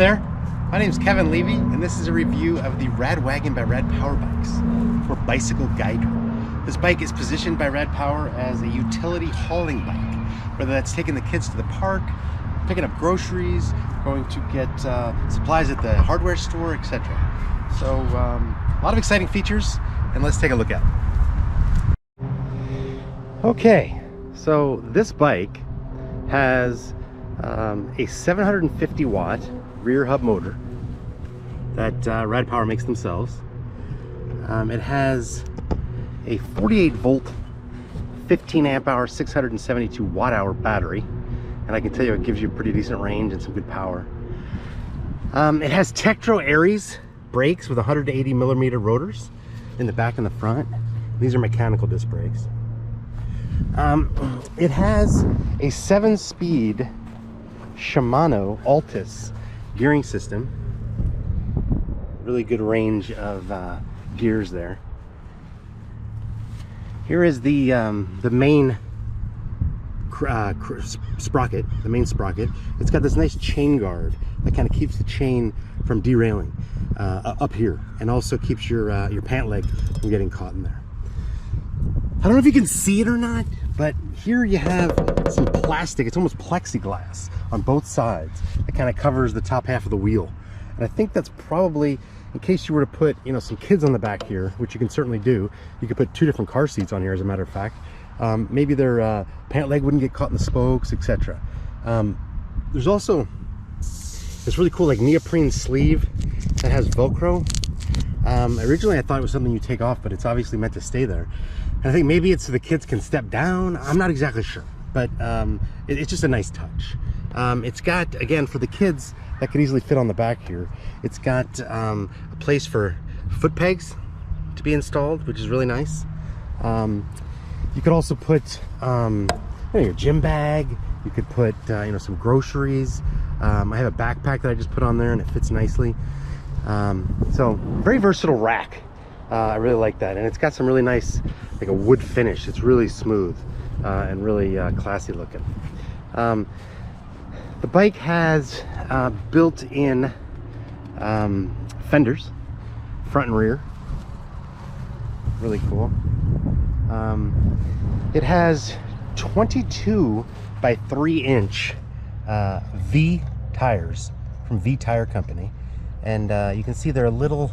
there, my name is Kevin Levy, and this is a review of the RadWagon by Rad Power Bikes for bicycle guider. This bike is positioned by Rad Power as a utility hauling bike, whether that's taking the kids to the park, picking up groceries, going to get supplies at the hardware store, etc. So a lot of exciting features, and let's take a look at it. Okay, so this bike has a 750 watt rear hub motor that Rad Power makes themselves. It has a 48 volt 15 amp hour 672 watt hour battery, and I can tell you it gives you a pretty decent range and some good power. It has Tektro Aries brakes with 180 millimeter rotors in the back and the front. These are mechanical disc brakes. It has a 7-speed Shimano Altus gearing system. Really good range of gears there. Here is the main sprocket, the main sprocket. It's got this nice chain guard that kind of keeps the chain from derailing up here, and also keeps your pant leg from getting caught in there. I don't know if you can see it or not, but here you have some plastic. It's almost plexiglass on both sides that kind of covers the top half of the wheel. And I think that's probably, in case you were to put, you know, some kids on the back here, which you can certainly do. You could put 2 different car seats on here, as a matter of fact. Maybe their pant leg wouldn't get caught in the spokes, etc. There's also this really cool like neoprene sleeve that has Velcro. Originally I thought it was something you take off, but it's obviously meant to stay there. And I think maybe it's so the kids can step down. I'm not exactly sure, but it's just a nice touch. It's got, again, for the kids that could easily fit on the back here, it's got a place for foot pegs to be installed, which is really nice. You could also put your gym bag. You could put some groceries. I have a backpack that I just put on there, and it fits nicely. So very versatile rack. I really like that, and it's got some really nice, like a wood finish. It's really smooth and really classy looking. The bike has built-in fenders, front and rear. Really cool. It has 22 by 3 inch V tires from V Tire Company, and you can see they're a little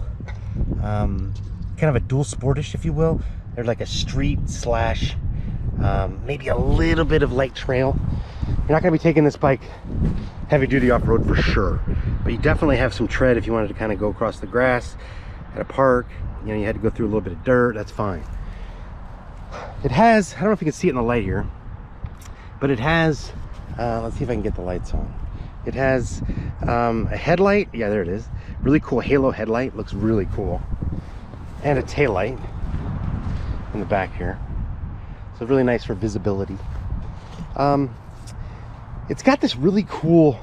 kind of a dual sportish, if you will. They're like a street slash maybe a little bit of light trail. You're not going to be taking this bike heavy duty off-road for sure, but you definitely have some tread if you wanted to kind of go across the grass at a park. You know, you had to go through a little bit of dirt, that's fine. It has, I don't know if you can see it in the light here, but it has, let's see if I can get the lights on. It has a headlight, yeah, there it is. Really cool halo headlight, looks really cool. And a tail light in the back here. So really nice for visibility. It's got this really cool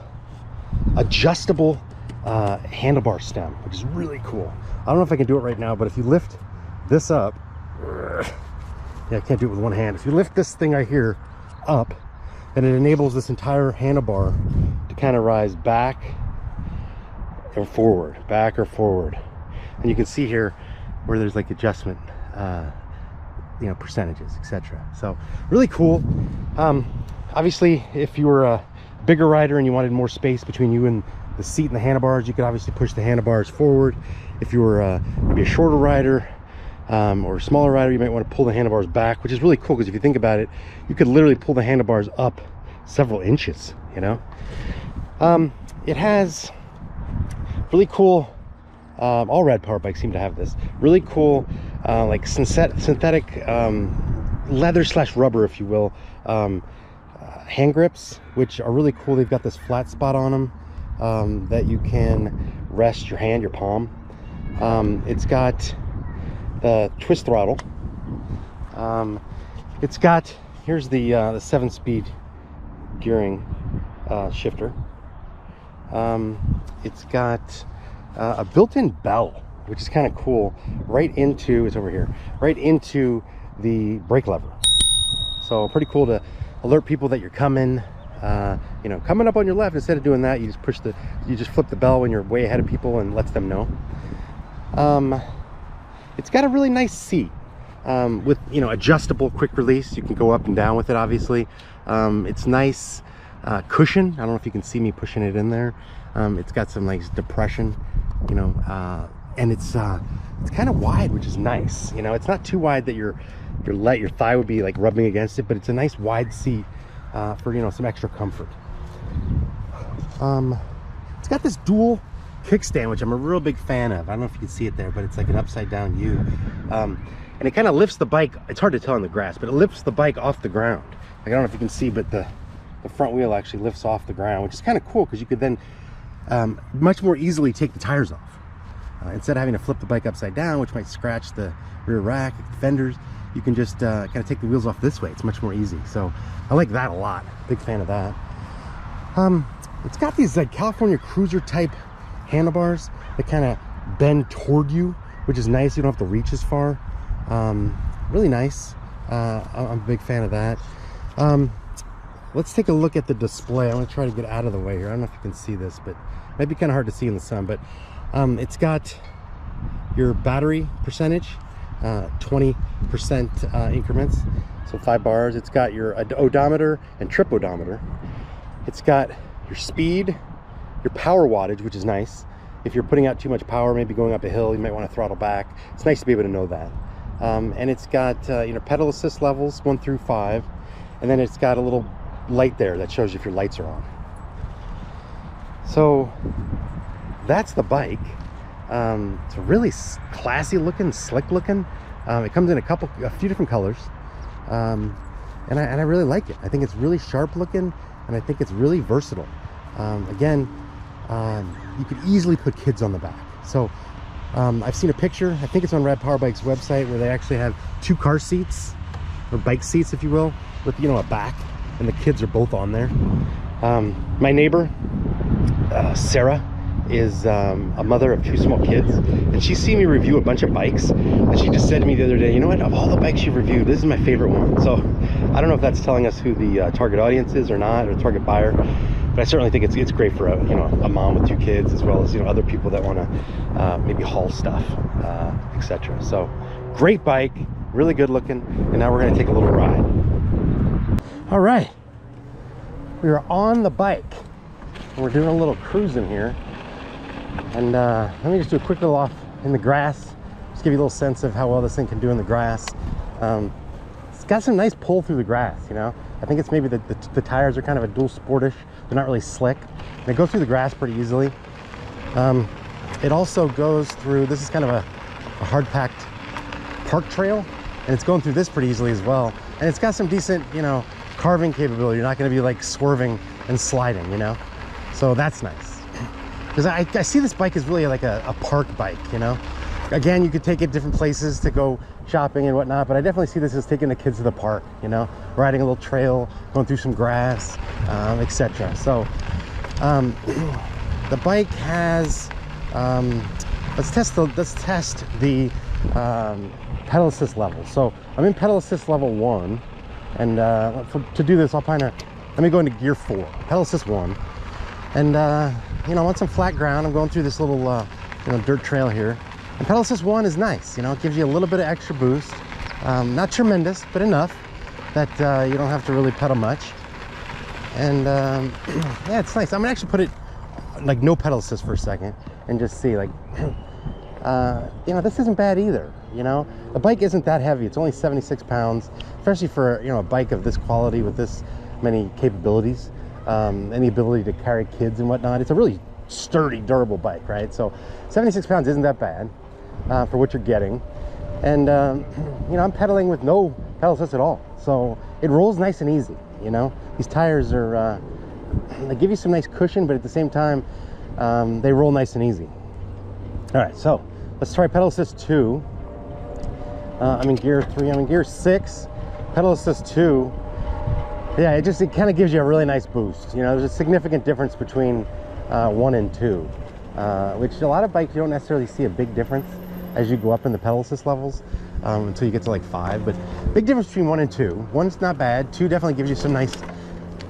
adjustable handlebar stem, which is really cool. I don't know if I can do it right now, but if you lift this up, yeah, I can't do it with one hand. If you lift this thing right here up, then it enables this entire handlebar to kind of rise back or forward, back or forward. And you can see here where there's like adjustment, percentages, etc. So really cool. Obviously, if you were a bigger rider and you wanted more space between you and the seat and the handlebars, you could obviously push the handlebars forward. If you were maybe a shorter rider or a smaller rider, you might want to pull the handlebars back, which is really cool, because if you think about it, you could literally pull the handlebars up several inches, you know. It has really cool, all Rad Power bikes seem to have this really cool like synthetic leather slash rubber, if you will, hand grips, which are really cool. They've got this flat spot on them that you can rest your hand, your palm. It's got the twist throttle. It's got, here's the 7-speed gearing shifter. It's got a built-in bell, which is kind of cool, right into, it's over here, right into the brake lever. So pretty cool to alert people that you're coming, You know, coming up on your left, instead of doing that, you just flip the bell when you're way ahead of people and lets them know. It's got a really nice seat with, you know, adjustable quick release. You can go up and down with it, obviously. It's nice cushion. I don't know if you can see me pushing it in there. It's got some nice depression, you know, and it's kind of wide, which is nice. You know, it's not too wide that your thigh would be like rubbing against it, but it's a nice wide seat for, you know, some extra comfort. It's got this dual kickstand, which I'm a real big fan of. I don't know if you can see it there, but it's like an upside down U, and it kind of lifts the bike. It's hard to tell in the grass, but it lifts the bike off the ground. Like, I don't know if you can see, but the front wheel actually lifts off the ground, which is kind of cool because you could then much more easily take the tires off instead of having to flip the bike upside down, which might scratch the rear rack, the fenders. You can just kind of take the wheels off this way. It's much more easy. So I like that a lot. Big fan of that. It's got these like California Cruiser type handlebars that kind of bend toward you, which is nice. You don't have to reach as far. Really nice. I'm a big fan of that. Let's take a look at the display. I'm going to try to get out of the way here. I don't know if you can see this, but it might be kind of hard to see in the sun. But it's got your battery percentage, 20% increments, so 5 bars. It's got your odometer and trip odometer. It's got your speed, your power wattage, which is nice. If you're putting out too much power, maybe going up a hill, you might want to throttle back. It's nice to be able to know that. And it's got you know, pedal assist levels 1 through 5, and then it's got a little light there that shows you if your lights are on. So that's the bike. It's really classy looking, slick looking. It comes in a few different colors, and I really like it. I think it's really sharp looking, and I think it's really versatile. Again, you could easily put kids on the back. So I've seen a picture, I think it's on Rad Power Bikes website, where they actually have 2 car seats, or bike seats if you will, with, you know, a back, and the kids are both on there. My neighbor Sarah is a mother of 2 small kids, and she's seen me review a bunch of bikes, and she just said to me the other day, you know what, of all the bikes you've reviewed, this is my favorite one. So I don't know if that's telling us who the target audience is or not, or target buyer, but I certainly think it's great for a mom with 2 kids, as well as, you know, other people that want to maybe haul stuff, etc. So great bike, really good looking, and now we're going to take a little ride. All right, we are on the bike, and we're doing a little cruising here. And let me just do a quick little off in the grass, just give you a little sense of how well this thing can do in the grass. It's got some nice pull through the grass, you know. I think it's maybe the tires are kind of a dual sportish. They're not really slick. They go through the grass pretty easily. It also goes through, this is kind of a hard-packed park trail, and it's going through this pretty easily as well. And it's got some decent, you know, carving capability. You're not going to be like swerving and sliding, you know. So that's nice. Because I see this bike as really like a park bike, you know. Again, you could take it different places to go shopping and whatnot, but I definitely see this as taking the kids to the park, you know, riding a little trail, going through some grass, etc. So the bike has let's test the pedal assist level. So I'm in pedal assist level 1, and to do this, let me go into gear 4, pedal assist 1. And you know, I want some flat ground. I'm going through this little you know, dirt trail here, and pedal assist 1 is nice. You know, it gives you a little bit of extra boost, not tremendous, but enough that you don't have to really pedal much. And yeah, it's nice. I'm gonna actually put it like no pedal assist for a second and just see, like, you know, this isn't bad either. You know, the bike isn't that heavy. It's only 76 pounds, especially for, you know, a bike of this quality with this many capabilities. And the ability to carry kids and whatnot. It's a really sturdy, durable bike, right? So 76 pounds isn't that bad for what you're getting. And you know, I'm pedaling with no pedal assist at all, so it rolls nice and easy. You know, these tires are they give you some nice cushion, but at the same time they roll nice and easy. All right, so let's try pedal assist 2. I'm in gear 3. I'm in gear 6. Pedal assist 2. Yeah, it kind of gives you a really nice boost. You know, there's a significant difference between 1 and 2, which a lot of bikes you don't necessarily see a big difference as you go up in the pedal assist levels until you get to like 5. But big difference between 1 and 2. 1's not bad. 2 definitely gives you some nice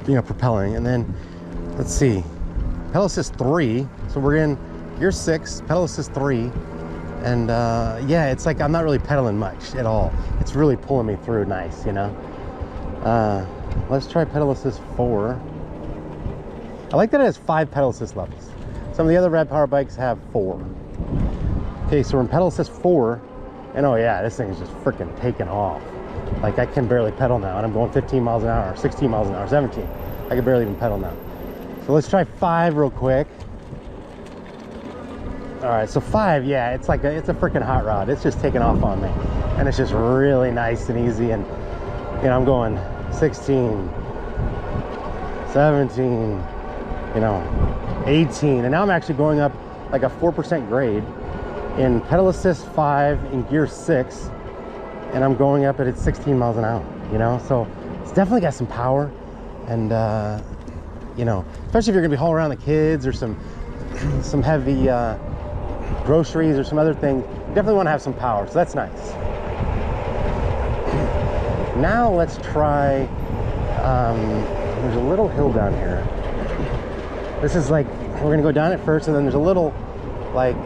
propelling. And then let's see, pedal assist 3, so we're in gear 6, pedal assist 3, and yeah, it's like I'm not really pedaling much at all. It's really pulling me through nice, Let's try pedal assist 4. I like that it has 5 pedal assist levels. Some of the other Rad Power bikes have 4. Okay, so we're in pedal assist 4, and oh yeah, this thing is just freaking taking off. Like, I can barely pedal now, and I'm going 15 miles an hour, 16 miles an hour, 17. I can barely even pedal now. So let's try 5 real quick. All right, so 5, yeah, it's a freaking hot rod. It's just taking off on me, and it's just really nice and easy. And I'm going 16, 17, 18, and now I'm actually going up like a 4% grade in pedal assist 5 in gear 6, and I'm going up at 16 miles an hour. So it's definitely got some power, and especially if you're gonna be hauling around the kids or some heavy groceries or some other things, you definitely want to have some power, so that's nice. Now let's try, there's a little hill down here. This is like, we're gonna go down it first, and then there's a little like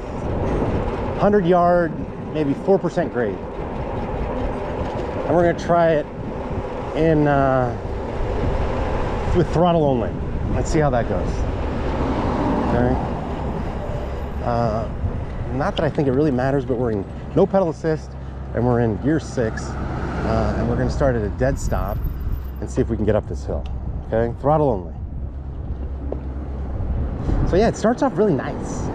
100-yard, maybe 4% grade, and we're gonna try it in with throttle only. Let's see how that goes. Okay. Not that I think it really matters, but we're in no pedal assist, and we're in gear 6, and we're going to start at a dead stop and see if we can get up this hill. Okay, throttle only. So yeah, it starts off really nice.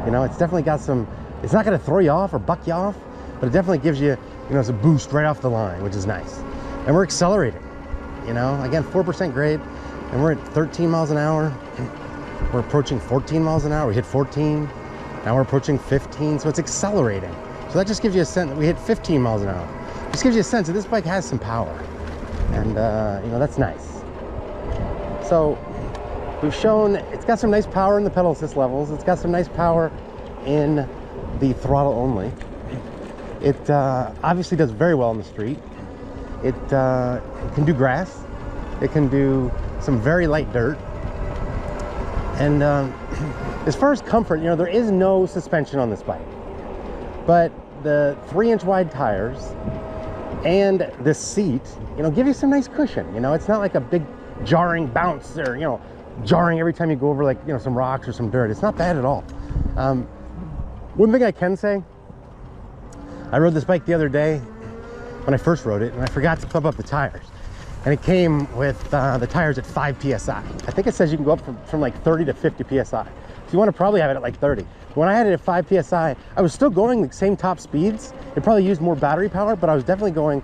It's definitely got some, it's not going to throw you off or buck you off, but it definitely gives you, it's a boost right off the line, which is nice. And we're accelerating, again, 4% grade, and we're at 13 miles an hour. We're approaching 14 miles an hour. We hit 14. Now we're approaching 15, so it's accelerating. So that just gives you a sense that we hit 15 miles an hour. Just gives you a sense that this bike has some power. And, that's nice. So we've shown it's got some nice power in the pedal assist levels. It's got some nice power in the throttle only. It obviously does very well on the street. It can do grass. It can do some very light dirt. And as far as comfort, there is no suspension on this bike, but the 3-inch wide tires and the seat, give you some nice cushion. It's not like a big jarring bounce or, jarring every time you go over like, some rocks or some dirt. It's not bad at all. One thing I can say, I rode this bike the other day when I first rode it, and I forgot to pump up the tires. And it came with the tires at 5 PSI. I think it says you can go up from like 30 to 50 PSI. So you want to probably have it at like 30. But when I had it at 5 PSI, I was still going the same top speeds. It probably used more battery power, but I was definitely going,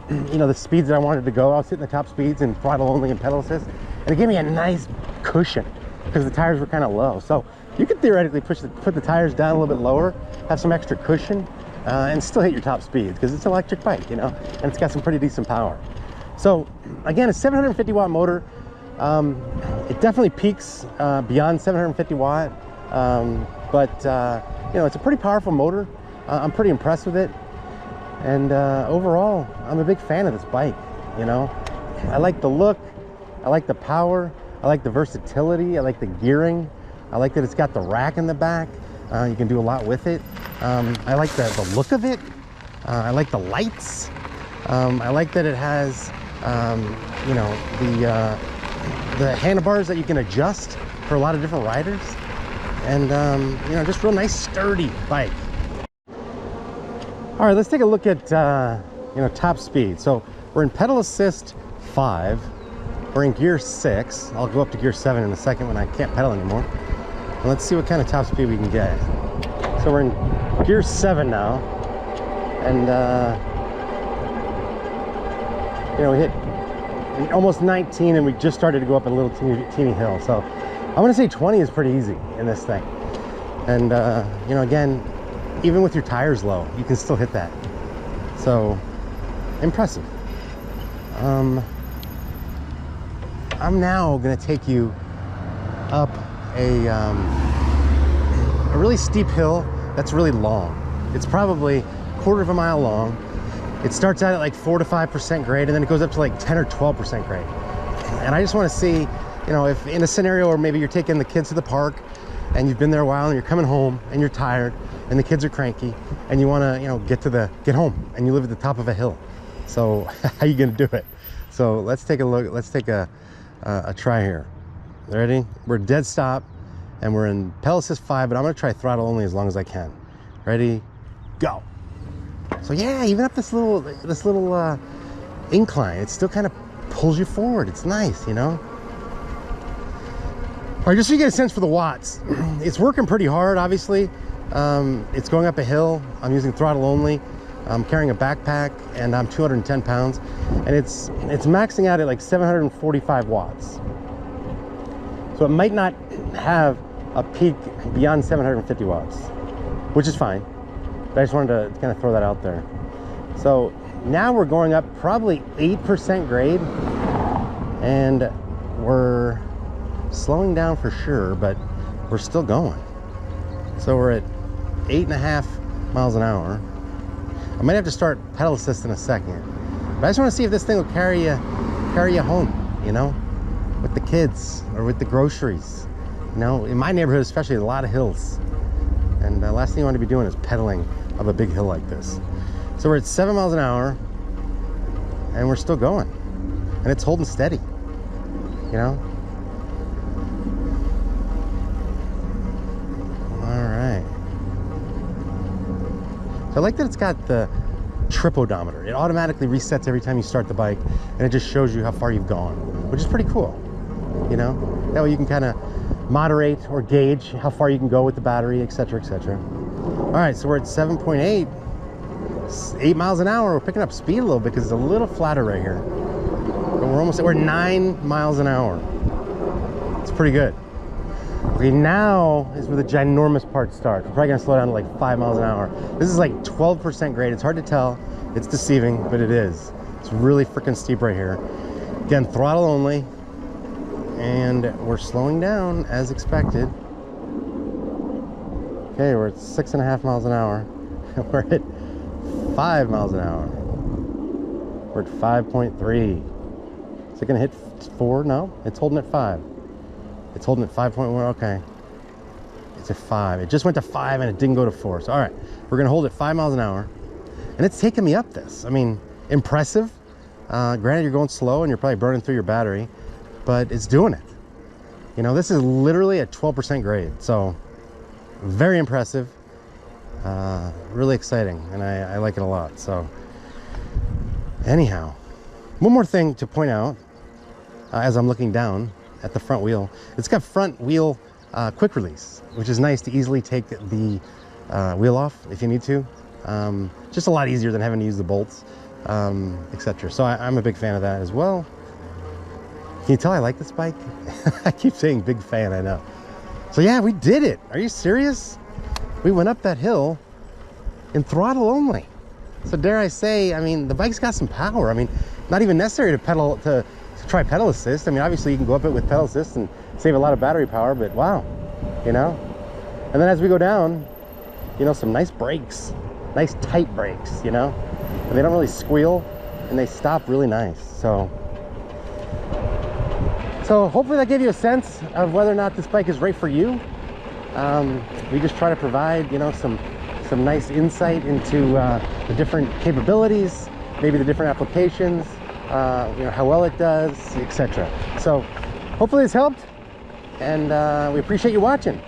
the speeds that I wanted to go. I was hitting the top speeds and throttle only and pedal assist. And it gave me a nice cushion because the tires were kind of low. So you could theoretically put the tires down a little bit lower, have some extra cushion, and still hit your top speeds because it's an electric bike, and it's got some pretty decent power. So again, a 750 watt motor. It definitely peaks beyond 750 watt, but it's a pretty powerful motor. I'm pretty impressed with it, and overall, I'm a big fan of this bike. I like the look, I like the power, I like the versatility, I like the gearing, I like that it's got the rack in the back. You can do a lot with it. I like the look of it. I like the lights. I like that it has the handlebars that you can adjust for a lot of different riders, and just real nice sturdy bike. All right, let's take a look at top speed. So we're in pedal assist 5, we're in gear 6. I'll go up to gear 7 in a second when I can't pedal anymore, and let's see what kind of top speed we can get. So we're in gear 7 now, and we hit almost 19, and we just started to go up a little teeny hill. So I want to say 20 is pretty easy in this thing. And again, even with your tires low, you can still hit that. So impressive. I'm now going to take you up a really steep hill that's really long. It's probably a quarter of a mile long. It starts out at like 4 to 5% grade, and then it goes up to like 10 or 12% grade. And I just want to see, you know, if in a scenario where maybe you're taking the kids to the park and you've been there a while and you're coming home and you're tired and the kids are cranky and you want to, you know, get home and you live at the top of a hill. So how you gonna do it? So let's take a look. Let's take a try here. Ready? We're dead stop and we're in pedal assist 5, but I'm gonna try throttle only as long as I can. Ready? Go. So yeah, even up this little incline, it still kind of pulls you forward. It's nice, you know. All right, just so you get a sense for the watts, it's working pretty hard. Obviously, it's going up a hill. I'm using throttle only. I'm carrying a backpack and I'm 210 pounds, and it's maxing out at like 745 watts. So it might not have a peak beyond 750 watts, which is fine. But I just wanted to kind of throw that out there. So now we're going up probably 8% grade, and we're slowing down for sure, but we're still going. So we're at 8.5 miles an hour. I might have to start pedal assist in a second, but I just want to see if this thing will carry you home, you know, with the kids or with the groceries. You know, in my neighborhood especially, a lot of hills, and the last thing you want to be doing is pedaling up a big hill like this. So we're at 7 miles an hour and we're still going, and it's holding steady, you know. All right. So I like that it's got the trip odometer. It automatically resets every time you start the bike, and it just shows you how far you've gone, which is pretty cool, you know. That way you can kind of moderate or gauge how far you can go with the battery, etc., etc. All right, so we're at 7.8, 8 miles an hour. We're picking up speed a little bit because it's a little flatter right here. But we're 9 miles an hour. It's pretty good. Okay, now is where the ginormous part starts. We're probably gonna slow down to like 5 miles an hour. This is like 12% grade. It's hard to tell. It's deceiving, but it is. It's really freaking steep right here. Again, throttle only. And we're slowing down as expected. Okay, we're at 6.5 miles an hour. We're at 5 miles an hour. We're at 5.3. Is it gonna hit 4? No, it's holding at 5. It's holding at 5.1, okay. It's at 5. It just went to 5 and it didn't go to 4. So all right, we're gonna hold at 5 miles an hour. And it's taking me up this. I mean, impressive. Granted, you're going slow and you're probably burning through your battery, but it's doing it. You know, this is literally a 12% grade. So very impressive, really exciting, and I like it a lot. So anyhow, one more thing to point out as I'm looking down at the front wheel. It's got front wheel quick release, which is nice to easily take the wheel off if you need to. Just a lot easier than having to use the bolts, etc. So I'm a big fan of that as well. Can you tell I like this bike? I keep saying big fan, I know. So yeah, we did it. Are you serious? We went up that hill in throttle only. So dare I say, I mean, the bike's got some power. I mean, not even necessary to try pedal assist. I mean, obviously you can go up it with pedal assist and save a lot of battery power, but wow, you know? And then as we go down, you know, some nice brakes, nice tight brakes, you know? And they don't really squeal and they stop really nice. So hopefully that gave you a sense of whether or not this bike is right for you. We just try to provide, you know, some nice insight into the different capabilities, maybe the different applications, you know, how well it does, etc. So hopefully this helped, and we appreciate you watching.